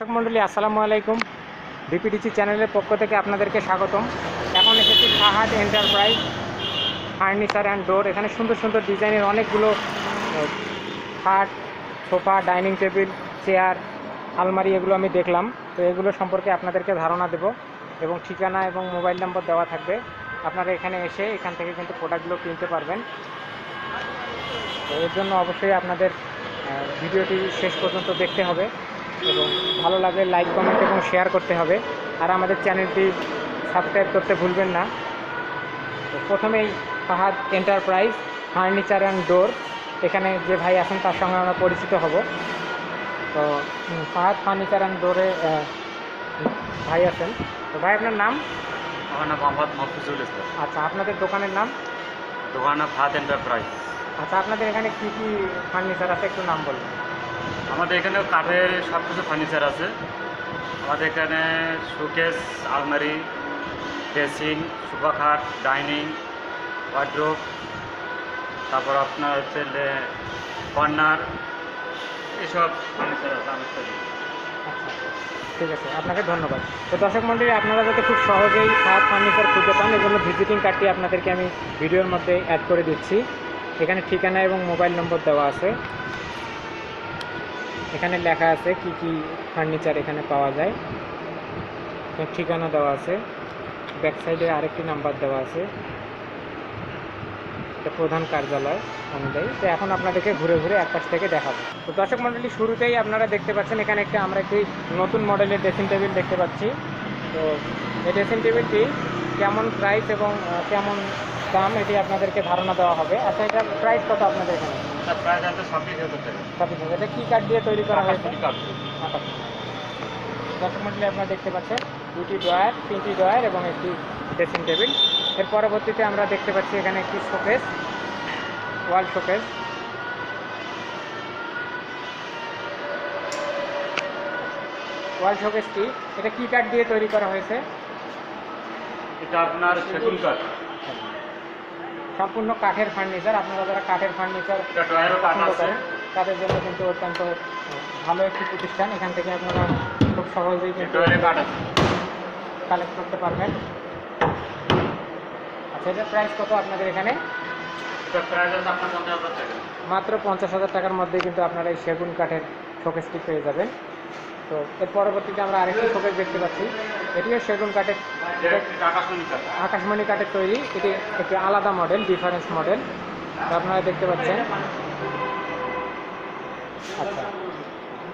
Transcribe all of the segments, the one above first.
দর্শক মণ্ডলী আসসালামু আলাইকুম। বিপিডিসি চ্যানেলের পক্ষ থেকে আপনাদেরকে স্বাগতম। এখন এসেছি Fahad enterprise furniture and door. এখানে সুন্দর সুন্দর ডিজাইনের অনেকগুলো খাট, সোফা, ডাইনিং টেবিল, চেয়ার, আলমারি এগুলো আমি দেখলাম। তো এগুলো সম্পর্কে আপনাদেরকে ধারণা দেব এবং ঠিকানা এবং মোবাইল নম্বর দেওয়া থাকবে। আপনারা এখানে এসে এখান থেকে কিন্তু প্রোডাক্টগুলো কিনতে পারবেন। তো এর জন্য অবশ্যই আপনাদের ভিডিওটি শেষ পর্যন্ত দেখতে হবে এবং ভালো লাগলে লাইক, কমেন্ট এবং শেয়ার করতে হবে। আর আমাদের চ্যানেলটি সাবস্ক্রাইব করতে ভুলবেন না। তো প্রথমেই Fahad enterprise furniture and door, এখানে যে ভাই আছেন তার সঙ্গে আমরা পরিচিত হব। তো ফাহাদ ফার্নিচার অ্যান্ড ডোরে ভাই আছেন। তো ভাই আপনার নাম? আমার নাম মোহাম্মদ মফিজুল ইসলাম। আচ্ছা, আপনাদের দোকানের নাম? দোকান নাম ফাহাদ এন্টারপ্রাইজ। আচ্ছা, আপনাদের এখানে কী কী ফার্নিচার আছে একটু নাম বলুন। আমাদের এখানে কাঠের সব কিছু ফার্নিচার আছে। আমাদের এখানে শোকেস, আলমারি, ড্রেসিং, সোফা খাট, ডাইনিং, ওয়ার্ড্রোব, তারপর আপনার হচ্ছে কর্নার, এসব ফার্নিচার আছে আমাদের। আচ্ছা, ঠিক আছে, আপনাকে ধন্যবাদ। তো দর্শক মণ্ডলী, আপনারা যাতে খুব সহজেই ফাহাদ ফার্নিচার খুঁজে পান এজন্য ভিজিটিং কার্ডটি আপনাদেরকে আমি ভিডিওর মধ্যে অ্যাড করে দিচ্ছি। এখানে ঠিকানা এবং মোবাইল নম্বর দেওয়া আছে। এখানে লেখা আছে কি কি ফার্নিচার এখানে পাওয়া যায়, ঠিকানা দেওয়া আছে। ব্যাক সাইডে আরেকটি নাম্বার দেওয়া আছে, এটা প্রধান কার্যালয় অনুযায়ী। তো এখন আপনাদেরকে ঘুরে ঘুরে এক পাশ থেকে দেখাবো। তো দর্শক মণ্ডলী, শুরুতেই আপনারা দেখতে পাচ্ছেন এখানে আমরা একটি নতুন মডেলের ড্রেসিং টেবিল দেখতে পাচ্ছি। তো এই ড্রেসিং টেবিলটি কেমন প্রাইস এবং কেমন দাম এটি আপনাদেরকে ধারণা দেওয়া হবে। আচ্ছা, এটার প্রাইস কত আপনাদের এখানে? প্রাইস আছে 26,000 টাকা। এটা কী কাঠ দিয়ে তৈরি করা হয়েছে? কাঠ। দর্শক মণ্ডলী, আপনারা দেখতে পাচ্ছেন দুটি ড্রয়ার, তিনটি ড্রয়ার এবং একটি ড্রেসিং টেবিল। এর পরবর্তীতে আমরা দেখতে পাচ্ছি এখানে একটি শোকেস, ওয়াল শোকেস। ওয়াল শোকেসটি এটা কী কাঠ দিয়ে তৈরি করা হয়েছে? এটা আপনার সেগুন কাঠ, সম্পূর্ণ কাঠের ফার্নিচার। আপনারা যারা কাঠের ফার্নিচার পছন্দ করেন তাদের জন্য কিন্তু অত্যন্ত ভালো একটি প্রতিষ্ঠান। এখান থেকে আপনারা খুব সহজেই কিন্তু কালেক্ট করতে পারবেন। আচ্ছা, এটার প্রাইস কত আপনাদের এখানে? মাত্র 50,000 টাকার মধ্যে কিন্তু আপনারা এই সেগুন কাঠের শোকেসটি পেয়ে যাবেন। তো এর পরবর্তীতে আমরা আরেকটি শোকেস দেখতে পাচ্ছি, এটিও সেগুন কাঠের, আকাশমণি কাঠের তৈরি। এটি একটি আলাদা মডেল, ডিফারেন্স মডেল। তো আপনারা দেখতে পাচ্ছেন। আচ্ছা,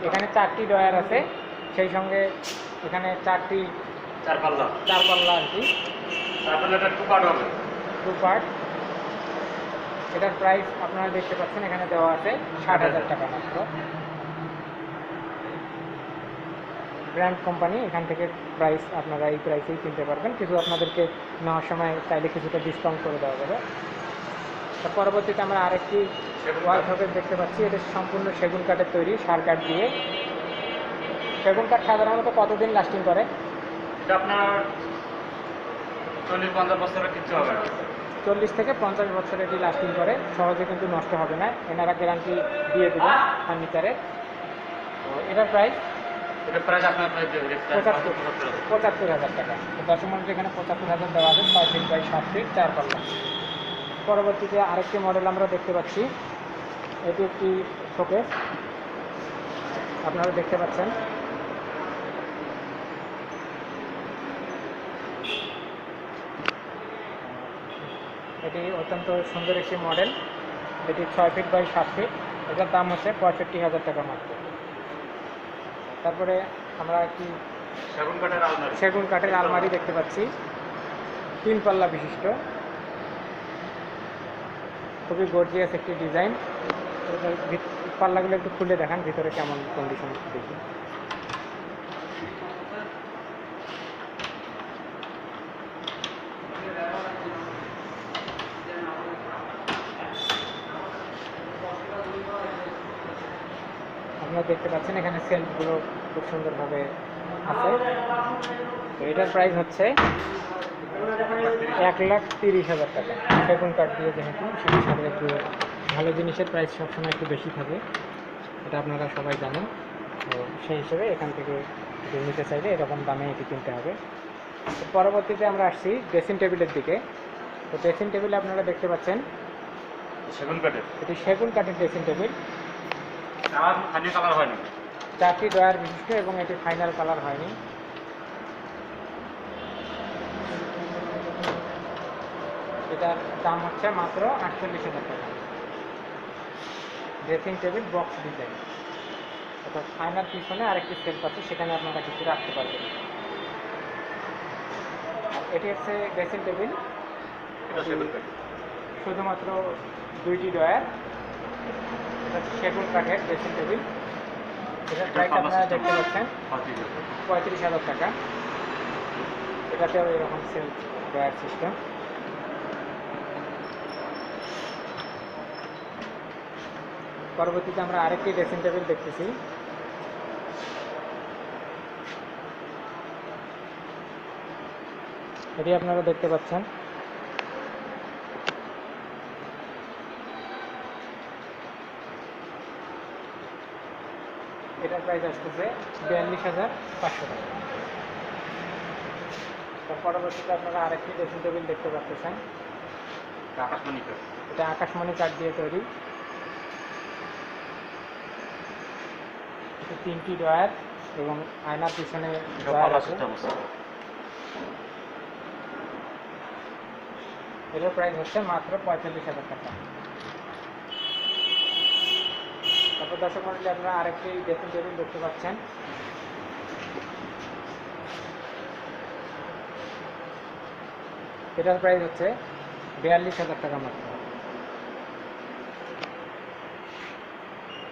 এখানে 4টি ড্রয়ার আছে, সেই সঙ্গে এখানে চার পাল্লা আর কি, টু পার্ট। এটার প্রাইস আপনারা দেখতে পাচ্ছেন এখানে দেওয়া আছে 60,000 টাকা মাত্র। ব্র্যান্ড কোম্পানি, এখান থেকে প্রাইস আপনারা এই প্রাইসেই কিনতে পারবেন। কিছু আপনাদেরকে নেওয়ার সময় চাইলে কিছুটা ডিসকাউন্ট করে দেওয়া যাবে। তার পরবর্তীতে আমরা আরেকটি ওয়াল শোকেস দেখতে পাচ্ছি। এটা সম্পূর্ণ সেগুন কাঠের তৈরি, সার কাঠ দিয়ে। সেগুন কাঠ সাধারণত কতদিন লাস্টিং করে? এটা আপনার 40-50 বছরের কিছু হবে। 40 থেকে 50 বছর এটি লাস্টিং করে, সহজে কিন্তু নষ্ট হবে না। এনারা গ্যারান্টি দিয়ে দেবেন ফার্নিচারের। তো এটার প্রাইস? এটা প্রাইস আপনার 75,000 টাকা। তো দর্শক মণ্ডলী, এখানে 75,000 দেওয়া আছে, 6 ফিট বাই 7 ফিট, 4 পাল্লা। পরবর্তীতে আরেকটি মডেল আমরা দেখতে পাচ্ছি, এটি একটি শোকেস, আপনারা দেখতে পাচ্ছেন। এটি অত্যন্ত সুন্দর একটি মডেল। এটি 6 ফিট বাই 7 ফিট। এটার দাম হচ্ছে 65,000 টাকা মাত্র। তারপরে আমরা একটি সেগুন কাঠের আলমারি দেখতে পাচ্ছি, 3 পাল্লা বিশিষ্ট, খুবই গর্জিয়াস একটি ডিজাইন। পাল্লাগুলো একটু খুলে দেখান ভিতরে কেমন কন্ডিশন দেখি। আপনারা দেখতে পাচ্ছেন এখানে সেলফগুলো খুব সুন্দরভাবে আছে। তো এটার প্রাইস হচ্ছে 1,30,000 টাকা। সেগুন কাঠ দিয়ে যেহেতু, সেগুন কাঠের একটু ভালো জিনিসের প্রাইস সবসময় একটু বেশি থাকে, এটা আপনারা সবাই জানেন। তো সেই হিসেবে এখান থেকে যদি নিতে চাইলে এরকম দামে এটি কিনতে হবে। তো পরবর্তীতে আমরা আসছি ড্রেসিং টেবিলের দিকে। তো ড্রেসিং টেবিলে আপনারা দেখতে পাচ্ছেন সেগুন কাঠের। এটি সেগুন কাঠের ড্রেসিং টেবিল, আমার ফাইনাল কালার হয়নি। 4টি ড্রয়ার বিশিষ্ট এবং এটি ফাইনাল কালার হয়নি। এটার দাম হচ্ছে মাত্র 48,000 টাকা। ড্রেসিং টেবিল বক্স ডিজাইন, অর্থাৎ ফাইনাল পিছনে আরেকটি সেলফ আছে, সেখানে আপনারা কিছু রাখতে পারবেন। আর এটি হচ্ছে ড্রেসিং টেবিল, এটা সেগুন কাঠ। শুধুমাত্র 2টি ড্রয়ার। এটা হচ্ছে সেগুন কাঠের ড্রেসিং টেবিল। এটার প্রাইস আপনারা দেখতে পাচ্ছেন 35,000 টাকা। এটাতেও এরকম সেলফ ড্রয়ার সিস্টেম। পরবর্তীতে আমরা আরেকটি ড্রেসিং টেবিল দেখতেছি। এটি আপনারা দেখতে পাচ্ছেন। এটার প্রাইস আসতেছে 42,500 টাকা। তার পরবর্তীতে আপনারা আরেকটি ড্রেসিং টেবিল দেখতে পাচ্ছেন। আকাশমণি কাঠ। এটা আকাশমণি কাঠ দিয়ে তৈরি। 3টি ড্রয়ার এবং আয়নার পিছনে ড্রয়ার আছে। এটার প্রাইস হচ্ছে মাত্র 45,000 টাকা। তারপর দর্শক মণ্ডলী আপনারা আরেকটি ড্রেসিং টেবিল দেখতে পাচ্ছেন। এটার প্রাইস হচ্ছে 42,000 টাকা মাত্র।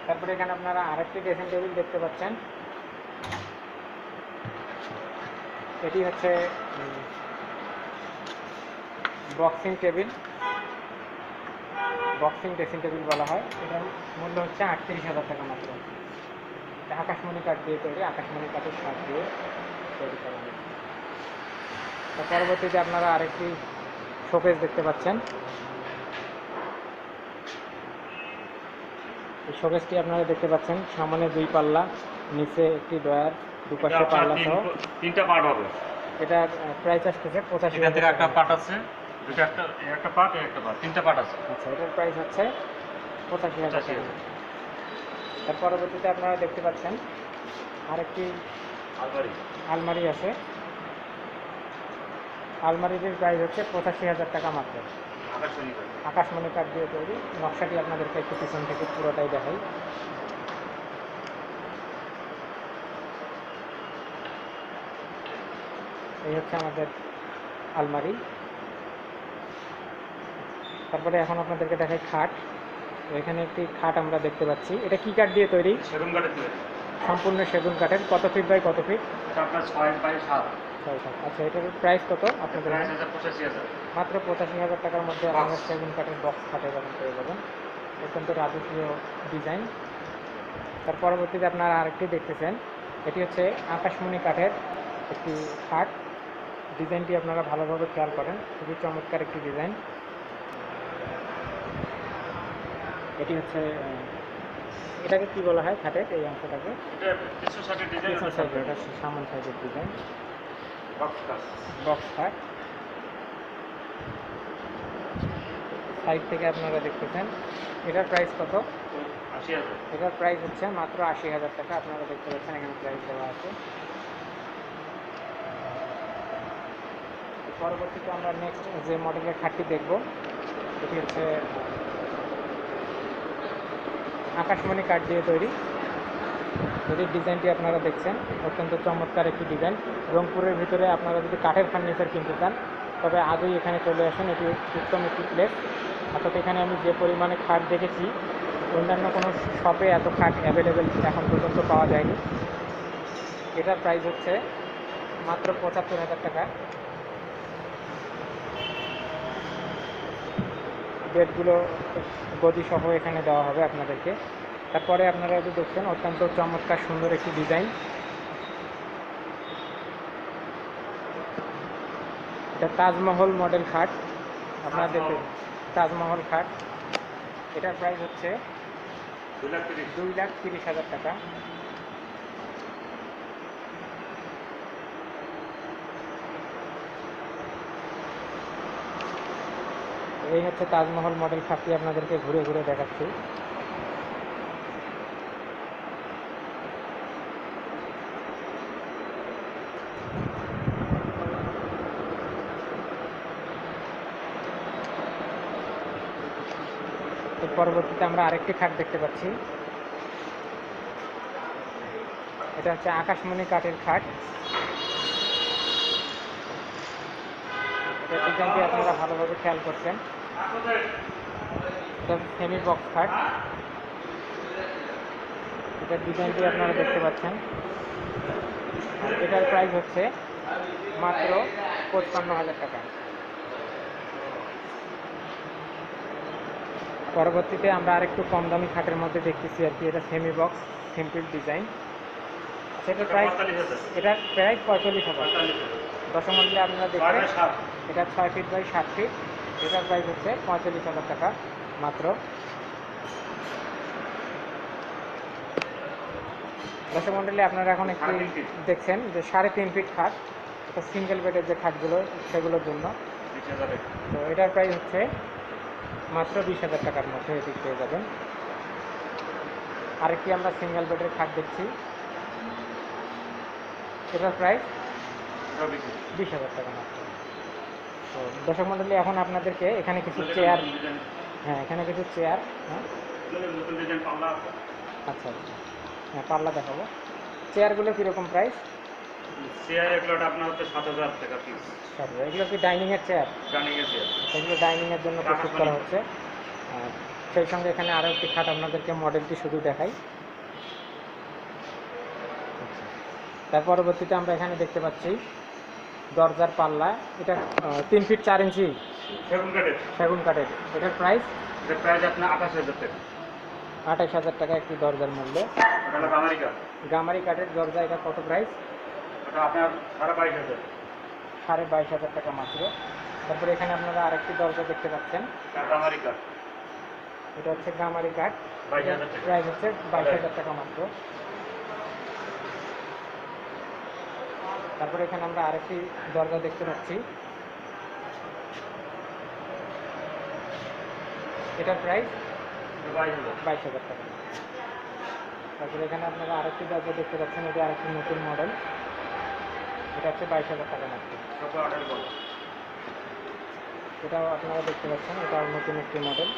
তারপরে এখানে আপনারা আরেকটি ড্রেসিং টেবিল দেখতে পাচ্ছেন। এটি হচ্ছে boxing table, boxing dressing table বলা হয়। এটার মূল্য হচ্ছে 38,000 টাকা মাত্র। এটা আকাশমণি কাঠ দিয়ে তৈরি, আকাশমণি কাঠের সার দিয়ে তৈরি করা হয়েছে। তার পরবর্তীতে আপনারা আরেকটি শোকেস দেখতে পাচ্ছেন। এই শোকেসটি আপনারা দেখতে পাচ্ছেন, সামনে 2 পাল্লা, নিচে একটি ড্রয়ার, দুপাশে পাল্লা সহ। 3টা পার্ট হবে। এটা প্রাইস আসতেছে 85,000 এখান থেকে একটা টাকা। পার্ট আছে, দুটো একটা পার্ট একটা পার্ট, 3টা পার্ট আছে। আচ্ছা, এটার প্রাইস হচ্ছে 85,000 টাকা। 85,000। তার পরবর্তীতে আপনারা দেখতে পাচ্ছেন আরেকটি আলমারি। আলমারি আছে। আলমারিটির প্রাইস হচ্ছে 85,000 টাকা মাত্র। আকাশমণি কাঠ। আকাশমণি কাঠ দিয়ে তৈরি। নকশাটি আপনাদেরকে একটু পিছন থেকে পুরোটাই দেখাই। এই হচ্ছে আমাদের আলমারি। তারপরে এখন আপনাদেরকে দেখাই খাট। তো এখানে একটি খাট আমরা দেখতে পাচ্ছি। এটা কি কাঠ দিয়ে তৈরি? সেগুন কাঠের তৈরি। সম্পূর্ণ সেগুন কাঠের। কত ফিট বাই কত ফিট? এটা আপনার 6x7। 6 ফিট। আচ্ছা, এটার প্রাইস কত আপনাদের? প্রাইস আছে 85,000। মাত্র 85,000 টাকার মধ্যে আপনারা সেগুন কাঠের বক্স খাটে যখন পেয়ে যাবেন। অত্যন্ত রাজকীয় ডিজাইন। তার পরবর্তীতে আপনারা আরেকটি দেখতেছেন। এটি হচ্ছে আকাশমণি কাঠের একটি খাট। ডিজাইনটি আপনারা ভালোভাবে খেয়াল করেন, খুবই চমৎকার একটি ডিজাইন। এটি হচ্ছে এটাকে কি বলা হয় খাটের এই অংশটাকে? এটা পিছন সাইডের ডিজাইন। পিছন সাইডে, এটা সামন সাইডের ডিজাইন, বক্স কাঠ। বক্স খাট। সাইড থেকে আপনারা দেখতেছেন। এটার প্রাইস কত? 80,000। এটার প্রাইস হচ্ছে মাত্র 80,000 টাকা। আপনারা দেখতে পাচ্ছেন এখানে প্রাইস দেওয়া আছে। পরবর্তীতে আমরা নেক্সট যে মডেলের খাটটি দেখব, এটি হচ্ছে আকাশমণি কাঠ দিয়ে তৈরি। এটির ডিজাইনটি আপনারা দেখছেন, অত্যন্ত চমৎকার একটি ডিজাইন। রংপুরের ভিতরে আপনারা যদি কাঠের ফার্নিচার কিনতে চান তবে আজই এখানে চলে আসুন। এটি উত্তম একটি প্লেস। অর্থাৎ এখানে আমি যে পরিমাণে খাট দেখেছি, অন্যান্য কোনো শপে এত খাট অ্যাভেলেবেল এখন পর্যন্ত পাওয়া যায়নি। এটার প্রাইস হচ্ছে মাত্র 75,000 টাকা। বেডগুলো গদি সহ এখানে দেওয়া হবে আপনাদেরকে। তারপরে আপনারা যদি দেখছেন, অত্যন্ত চমৎকার সুন্দর একটি ডিজাইন। এটা তাজমহল মডেল খাট। আপনারা দেখবেন তাজমহল খাট। এটার প্রাইস হচ্ছে 2,30,000। 2,30,000 টাকা। এই হচ্ছে তাজমহল মডেল খাটটি, আপনাদেরকে ঘুরে ঘুরে দেখাচ্ছি। এর পরবর্তীতে আমরা আরেকটি খাট দেখতে পাচ্ছি। এটা হচ্ছে আকাশমণি কাঠের খাট। এটা ডিজাইনটি আপনারা ভালোভাবে খেয়াল করছেন। এটা সেমি বক্স খাট। এটার ডিজাইনটি আপনারা দেখতে পাচ্ছেন। আর এটার প্রাইস হচ্ছে মাত্র 55,000 টাকা। পরবর্তীতে আমরা আরেকটু কম দামি খাটের মধ্যে দেখতেছি আর কি। এটা সেমি বক্স সিম্পল ডিজাইন। সেটার প্রাইস, এটার প্রাইস 45,000। দশম মডেলে আপনারা দেখবেন এটা 6 ফিট বাই 7 ফিট। এটার প্রাইস হচ্ছে 45,000 টাকা মাত্র। দশম মডেলে আপনারা এখন একটু দেখছেন যে 3.5 ফিট খাট। এটা সিঙ্গেল বেডের যে খাটগুলো সেগুলোর জন্য। তো এটার প্রাইস হচ্ছে মাত্র 20,000 টাকার মধ্যে এটি পেয়ে যাবেন। আরেকটি আমরা সিঙ্গেল বেডের খাট দেখছি। এটার প্রাইস 20,000 টাকা মাত্র। তো দশম মডেলে এখন আপনাদেরকে এখানে কিছু চেয়ার, হ্যাঁ এখানে কিছু চেয়ার, হ্যাঁ আচ্ছা আচ্ছা, হ্যাঁ পাল্লা দেখাবো। চেয়ারগুলো কীরকম প্রাইস? চেয়ার এগুলো আপনার হচ্ছে 7,000 টাকা পিস। এগুলো কি ডাইনিংয়ের চেয়ার? ডাইনিংয়ের চেয়ার। এগুলো ডাইনিংয়ের জন্য প্রস্তুত করা হচ্ছে। আর সেই সঙ্গে এখানে আরও একটি খাট আপনাদেরকে মডেলটি শুধু দেখাই। তার পরবর্তীতে আমরা এখানে দেখতে পাচ্ছি দরজার পাল্লা। এটা 3 ফিট 4 ইঞ্চি সেগুন কাঠের। এটার প্রাইস? এটার প্রাইস আপনার 28,000 টাকা। 28,000 টাকা একটি দরজার মূল্য। এটা হলো গামারি কাঠ। গামারি কাঠের দরজা। এটা কত প্রাইস? এটা আপনার 22,500। 22,500 টাকা মাত্র। তারপরে এখানে আপনারা আরেকটি দরজা দেখতে পাচ্ছেন। গামারি কাঠ। এটা হচ্ছে গামারি কাঠ। 22,000 টাকা। প্রাইস হচ্ছে 22,000 টাকা মাত্র। তারপরে এখানে আমরা আরেকটি দরজা দেখতে পাচ্ছি। এটার প্রাইস 22,000 টাকা। তারপরে এখানে আপনারা আরেকটি দরজা দেখতে পাচ্ছেন। এটা আরেকটি নতুন মডেল। এটা হচ্ছে 22,000 টাকা মাত্র। এটাও আপনারা দেখতে পাচ্ছেন, এটাও নতুন একটি মডেল।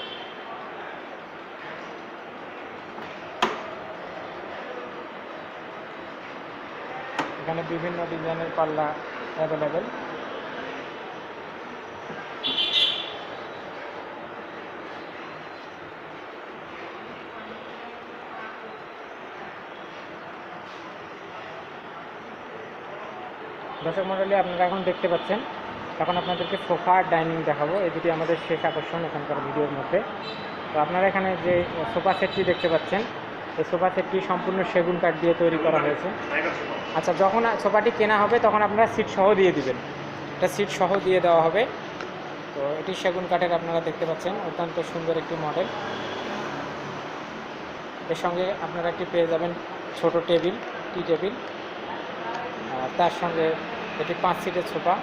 এখানে বিভিন্ন ডিজাইনের পাল্লা অ্যাভেলেবেল। দর্শক মণ্ডলী, আপনারা এখন দেখতে পাচ্ছেন, এখন আপনাদেরকে সোফা আর ডাইনিং দেখাবো। এই দুটি আমাদের শেষ আকর্ষণ এখানকার ভিডিওর মধ্যে। তো আপনারা এখানে যে সোফা সেটটি দেখতে পাচ্ছেন, এই সোফা সেটটি সম্পূর্ণ সেগুন কাঠ দিয়ে তৈরি করা হয়েছে। আচ্ছা, যখন সোফাটি কেনা হবে তখন আপনারা সিট সহ দিয়ে দিবেন। এটা সিট সহ দিয়ে দেওয়া হবে। তো এটি সেগুন কাঠের আপনারা দেখতে পাচ্ছেন, অত্যন্ত সুন্দর একটি মডেল। এর সঙ্গে আপনারা একটি পেয়ে যাবেন ছোট টেবিল, টি টেবিল। তার সঙ্গে এটি 5 সিটের সোফা,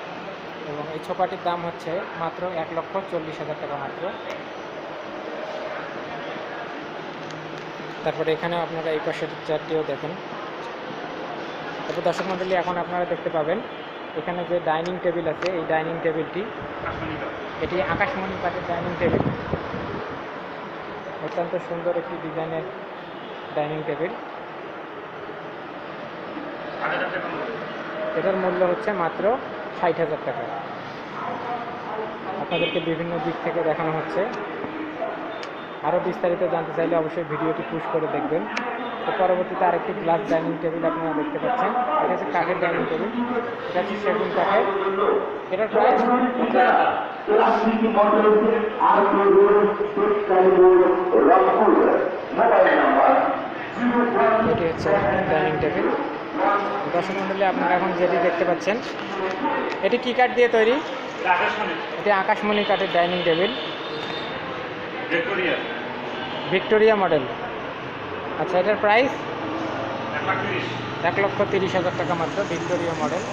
এবং এই সোফাটির দাম হচ্ছে মাত্র 1,40,000 টাকা মাত্র। তারপরে এখানে আপনারা এই পাশের চেয়ারটিও দেখেন। তারপর দর্শক মণ্ডলী, এখন আপনারা দেখতে পাবেন এখানে যে ডাইনিং টেবিল আছে, এই ডাইনিং টেবিলটি, এটি আকাশমণি কাঠের ডাইনিং টেবিল। অত্যন্ত সুন্দর একটি ডিজাইনের ডাইনিং টেবিল। এটার মূল্য হচ্ছে মাত্র 60,000 টাকা। আপনাদেরকে বিভিন্ন দিক থেকে দেখানো হচ্ছে। আরও বিস্তারিত জানতে চাইলে অবশ্যই ভিডিওটি পুশ করে দেখবেন। তো পরবর্তীতে আরেকটি গ্লাস ডাইনিং টেবিল আপনারা দেখতে পাচ্ছেন। এটা হচ্ছে কাঠের ডাইনিং টেবিল। এটা হচ্ছে সেগুন কাঠের। এটার প্রাইস এটি হচ্ছে ডাইনিং টেবিল। দর্শক মণ্ডলী, আপনারা এখন যেটি দেখতে পাচ্ছেন, এটি কী কাঠ দিয়ে তৈরি? এটি আকাশমণি কাঠের ডাইনিং টেবিল, ভিক্টোরিয়া মডেল। আচ্ছা, এটার প্রাইস 1,30,000 টাকা মাত্র, ভিক্টোরিয়া মডেল।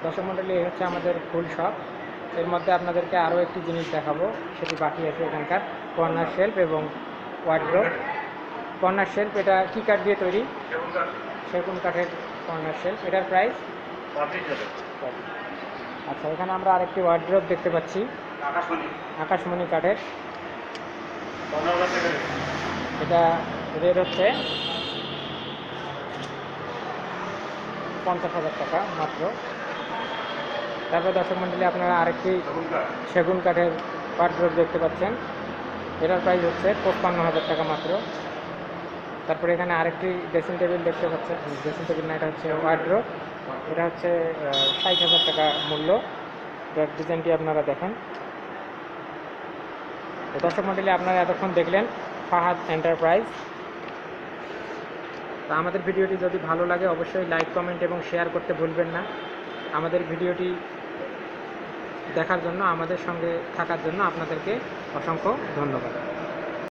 দর্শক মণ্ডলী, এই হচ্ছে আমাদের ফুল শপ। এর মধ্যে আপনাদেরকে আরও একটি জিনিস দেখাবো, সেটি বাকি আছে এখানকার কর্নার শেলফ এবং ওয়ার্ড্রোব। কর্নার শেলফ এটা কী কাঠ দিয়ে তৈরি? সেগুন কাঠের কর্নার শেলফ। এটার প্রাইস? আচ্ছা, এখানে আমরা আরেকটি ওয়ার্ড্রোব দেখতে পাচ্ছি আকাশমণি কাঠের। এটা রেট হচ্ছে 50,000 টাকা মাত্র। তারপর দর্শক মণ্ডলী, আপনারা আরেকটি সেগুন কাঠের ওয়ার্ড্রোব দেখতে পাচ্ছেন। এটার প্রাইস হচ্ছে 55,000 টাকা মাত্র। তারপরে এখানে আরেকটি ড্রেসিং টেবিল দেখতে পাচ্ছেন। ড্রেসিং টেবিল না, এটা হচ্ছে ওয়ার্ড্রোব। এটা হচ্ছে 60,000 টাকা মূল্য। এটার ডিজাইনটি আপনারা দেখেন। তো দর্শক মণ্ডলী, আপনারা এতক্ষণ দেখলেন ফাহাদ এন্টারপ্রাইজ। তো আমাদের ভিডিওটি যদি ভালো লাগে অবশ্যই লাইক, কমেন্ট এবং শেয়ার করতে ভুলবেন না। আমাদের ভিডিওটি দেখার জন্য, আমাদের সঙ্গে থাকার জন্য আপনাদেরকে অসংখ্য ধন্যবাদ।